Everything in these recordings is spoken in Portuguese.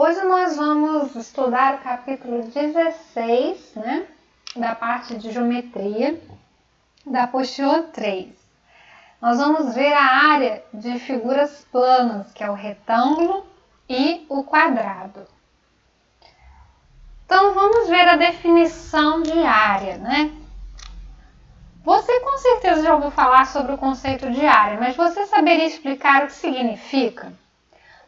Hoje nós vamos estudar o capítulo 16, né, da parte de geometria, da apostila 3. Nós vamos ver a área de figuras planas, que é o retângulo e o quadrado. Então vamos ver a definição de área, né? Você com certeza já ouviu falar sobre o conceito de área, mas você saberia explicar o que significa?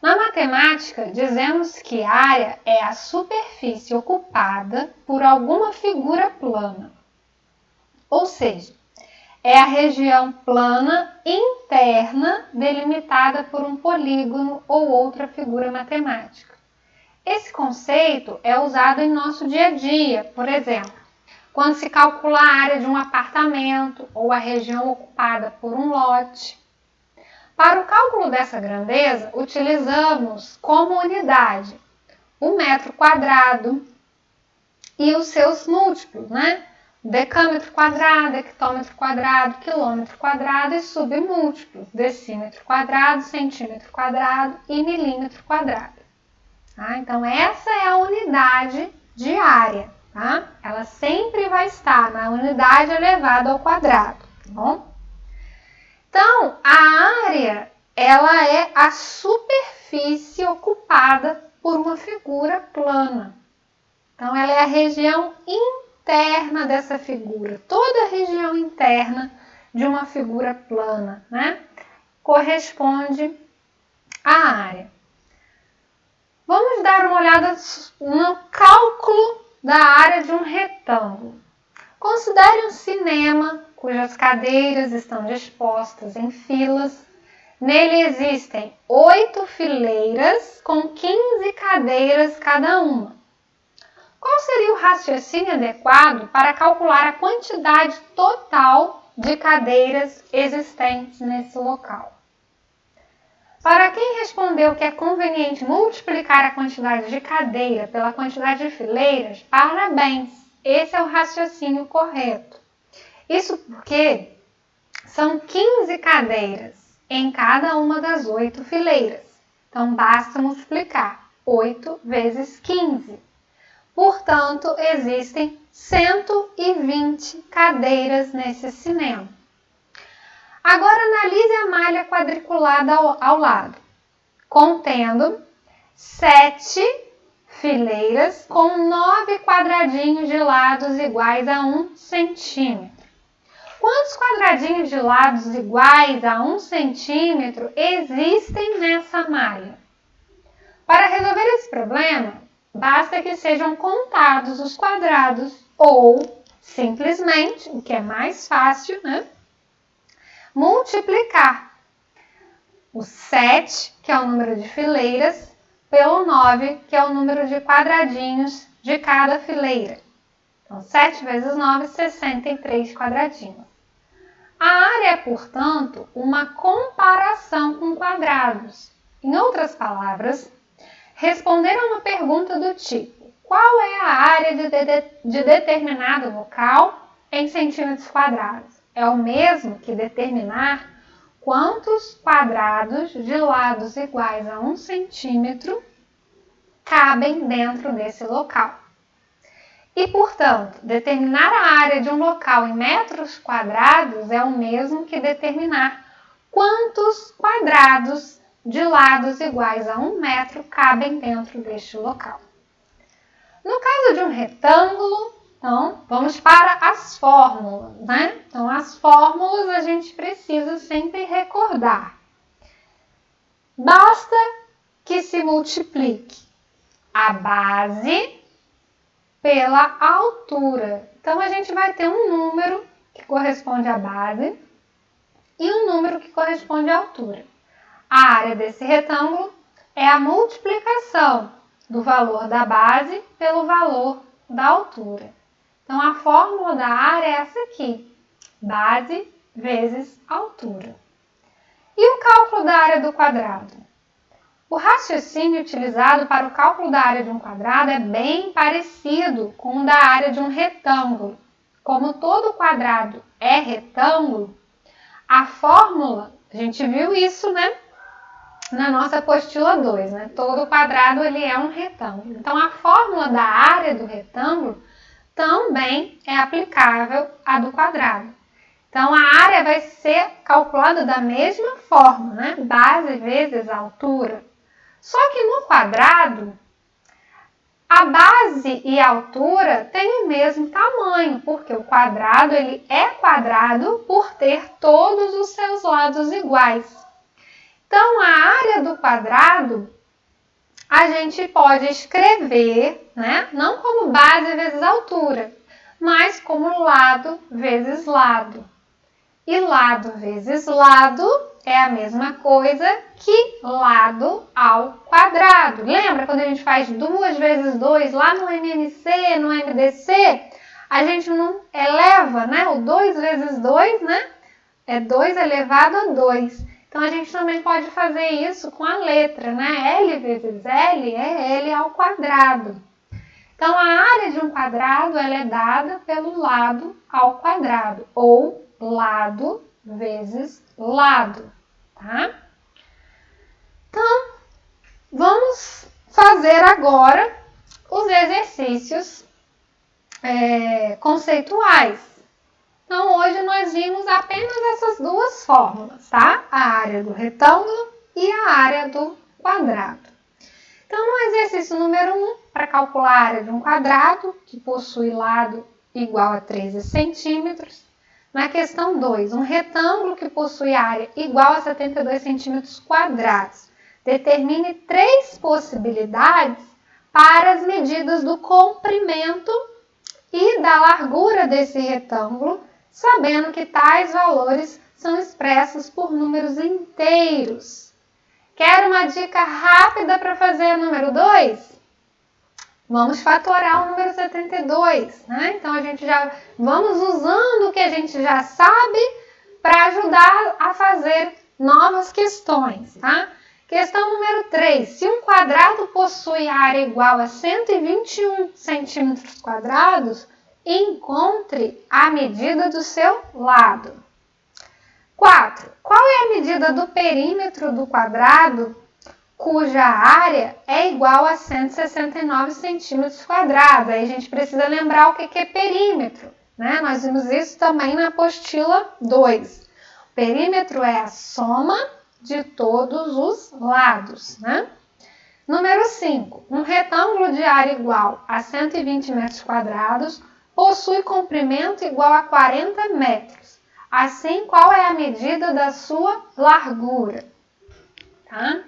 Na matemática, dizemos que área é a superfície ocupada por alguma figura plana. Ou seja, é a região plana interna delimitada por um polígono ou outra figura matemática. Esse conceito é usado em nosso dia a dia, por exemplo, quando se calcula a área de um apartamento ou a região ocupada por um lote. Para o cálculo dessa grandeza, utilizamos como unidade o metro quadrado e os seus múltiplos, né? Decâmetro quadrado, hectômetro quadrado, quilômetro quadrado e submúltiplos, decímetro quadrado, centímetro quadrado e milímetro quadrado. Tá? Então, essa é a unidade de área. Tá? Ela sempre vai estar na unidade elevada ao quadrado. Tá bom? Então, a área, ela é a superfície ocupada por uma figura plana. Então, ela é a região interna dessa figura. Toda a região interna de uma figura plana, né, corresponde à área. Vamos dar uma olhada no cálculo da área de um retângulo. Considere um cinema cujas cadeiras estão dispostas em filas. Nele existem 8 fileiras com 15 cadeiras cada uma. Qual seria o raciocínio adequado para calcular a quantidade total de cadeiras existentes nesse local? Para quem respondeu que é conveniente multiplicar a quantidade de cadeira pela quantidade de fileiras, parabéns! Esse é o raciocínio correto. Isso porque são 15 cadeiras em cada uma das 8 fileiras. Então, basta multiplicar 8 vezes 15. Portanto, existem 120 cadeiras nesse cinema. Agora, analise a malha quadriculada ao lado, contendo 7 fileiras com 9 quadradinhos de lados iguais a 1 centímetro. Quantos quadradinhos de lados iguais a 1 centímetro existem nessa malha? Para resolver esse problema, basta que sejam contados os quadrados ou, simplesmente, o que é mais fácil, né, multiplicar o 7, que é o número de fileiras, pelo 9, que é o número de quadradinhos de cada fileira. Então, 7 vezes 9, 63 quadradinhos. A área é, portanto, uma comparação com quadrados. Em outras palavras, responder a uma pergunta do tipo: qual é a área de determinado local em centímetros quadrados? É o mesmo que determinar quantos quadrados de lados iguais a 1 centímetro cabem dentro desse local. E, portanto, determinar a área de um local em metros quadrados é o mesmo que determinar quantos quadrados de lados iguais a 1 metro cabem dentro deste local. No caso de um retângulo, então, vamos para as fórmulas, né? Então, as fórmulas a gente precisa sempre recordar. Basta que se multiplique a base pela altura. Então, a gente vai ter um número que corresponde à base e um número que corresponde à altura. A área desse retângulo é a multiplicação do valor da base pelo valor da altura. Então, a fórmula da área é essa aqui: base vezes altura. E o cálculo da área do quadrado? O raciocínio utilizado para o cálculo da área de um quadrado é bem parecido com o da área de um retângulo. Como todo quadrado é retângulo, a fórmula, a gente viu isso, né? na nossa apostila 2, né? Todo quadrado ele é um retângulo. Então, a fórmula da área do retângulo também é aplicável à do quadrado. Então, a área vai ser calculada da mesma forma, né? Base vezes a altura. Só que no quadrado, a base e a altura têm o mesmo tamanho, porque o quadrado ele é quadrado por ter todos os seus lados iguais. Então, a área do quadrado, a gente pode escrever, né? Não como base vezes altura, mas como lado vezes lado. E lado vezes lado é a mesma coisa que lado ao quadrado. Lembra quando a gente faz 2 vezes 2 lá no MMC, no MDC? A gente não eleva, né? O 2 vezes 2, né? É 2 elevado a 2. Então, a gente também pode fazer isso com a letra, né? L vezes L é L ao quadrado. Então, a área de um quadrado ela é dada pelo lado ao quadrado, ou lado vezes lado, tá? Então, vamos fazer agora os exercícios conceituais. Então, hoje nós vimos apenas essas duas fórmulas, tá? A área do retângulo e a área do quadrado. Então, no exercício número 1, para calcular a área de um quadrado, que possui lado igual a 13 centímetros. Na questão 2, um retângulo que possui área igual a 72 centímetros quadrados. Determine 3 possibilidades para as medidas do comprimento e da largura desse retângulo, sabendo que tais valores são expressos por números inteiros. Quer uma dica rápida para fazer o número 2? Vamos fatorar o número 72, né? Então, a gente já vamos usando o que a gente já sabe para ajudar a fazer novas questões, tá? Questão número 3. Se um quadrado possui área igual a 121 centímetros quadrados, encontre a medida do seu lado. 4. Qual é a medida do perímetro do quadrado cuja área é igual a 169 centímetros quadrados? Aí a gente precisa lembrar o que é perímetro, né? Nós vimos isso também na apostila 2. O perímetro é a soma de todos os lados, né? Número 5. Um retângulo de área igual a 120 metros quadrados possui comprimento igual a 40 metros. Assim, qual é a medida da sua largura? Tá?